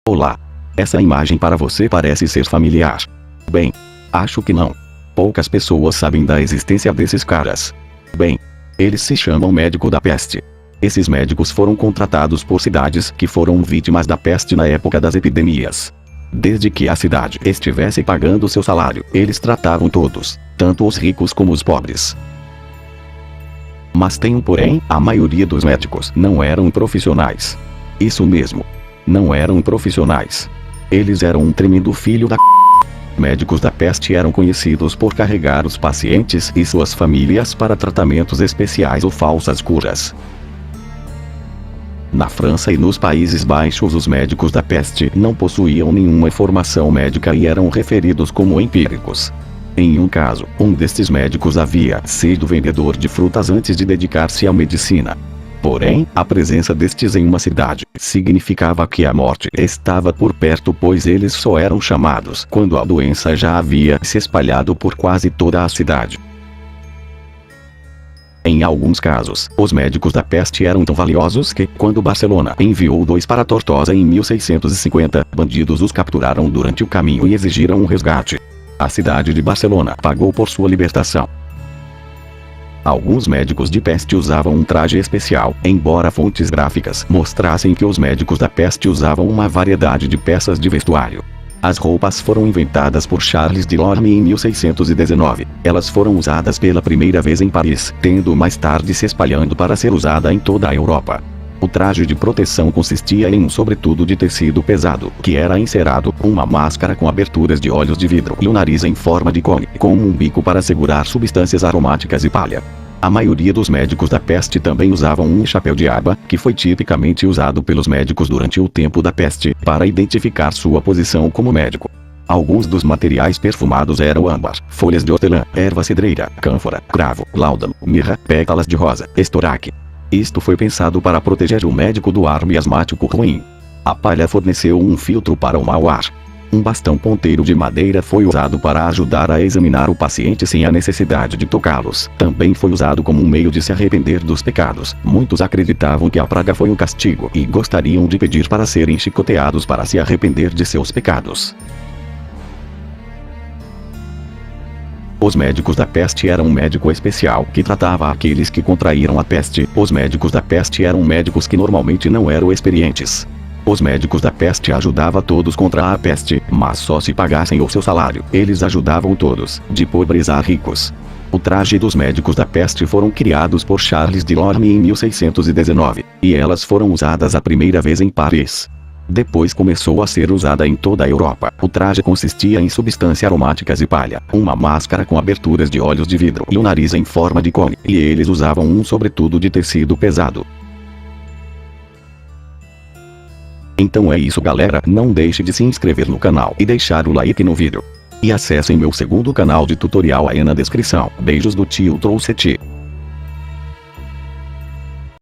Olá. Essa imagem para você parece ser familiar. Bem, acho que não. Poucas pessoas sabem da existência desses caras. Bem, eles se chamam médico da peste. Esses médicos foram contratados por cidades que foram vítimas da peste na época das epidemias. Desde que a cidade estivesse pagando seu salário, eles tratavam todos, tanto os ricos como os pobres. Mas tem um porém, a maioria dos médicos não eram profissionais. Isso mesmo. Não eram profissionais. Eles eram um tremendo filho da Médicos da peste eram conhecidos por carregar os pacientes e suas famílias para tratamentos especiais ou falsas curas. Na França e nos Países Baixos, os médicos da peste não possuíam nenhuma formação médica e eram referidos como empíricos. Em um caso, um destes médicos havia sido vendedor de frutas antes de dedicar-se à medicina. Porém, a presença destes em uma cidade significava que a morte estava por perto, pois eles só eram chamados quando a doença já havia se espalhado por quase toda a cidade. Em alguns casos, os médicos da peste eram tão valiosos que, quando Barcelona enviou 2 para Tortosa em 1650, bandidos os capturaram durante o caminho e exigiram um resgate. A cidade de Barcelona pagou por sua libertação. Alguns médicos de peste usavam um traje especial, embora fontes gráficas mostrassem que os médicos da peste usavam uma variedade de peças de vestuário. As roupas foram inventadas por Charles de Lorme em 1619. Elas foram usadas pela primeira vez em Paris, tendo mais tarde se espalhando para ser usada em toda a Europa. O traje de proteção consistia em um sobretudo de tecido pesado, que era encerado, uma máscara com aberturas de olhos de vidro e um nariz em forma de cone, com um bico para segurar substâncias aromáticas e palha. A maioria dos médicos da peste também usavam um chapéu de aba, que foi tipicamente usado pelos médicos durante o tempo da peste, para identificar sua posição como médico. Alguns dos materiais perfumados eram âmbar, folhas de hortelã, erva cedreira, cânfora, cravo, láudano, mirra, pétalas de rosa, estoraque. Isto foi pensado para proteger o médico do ar miasmático ruim. A palha forneceu um filtro para o mau ar. Um bastão ponteiro de madeira foi usado para ajudar a examinar o paciente sem a necessidade de tocá-los. Também foi usado como um meio de se arrepender dos pecados. Muitos acreditavam que a praga foi um castigo e gostariam de pedir para serem chicoteados para se arrepender de seus pecados. Os médicos da peste eram um médico especial que tratava aqueles que contraíram a peste. Os médicos da peste eram médicos que normalmente não eram experientes. Os médicos da peste ajudavam todos contra a peste, mas só se pagassem o seu salário. Eles ajudavam todos, de pobres a ricos. O traje dos médicos da peste foram criados por Charles de Lorme em 1619, e elas foram usadas a primeira vez em Paris. Depois começou a ser usada em toda a Europa. O traje consistia em substâncias aromáticas e palha, uma máscara com aberturas de olhos de vidro e um nariz em forma de cone, e eles usavam um sobretudo de tecido pesado. Então é isso, galera, não deixe de se inscrever no canal e deixar o like no vídeo. E acessem meu segundo canal de tutorial aí na descrição. Beijos do tio Trouxe-te.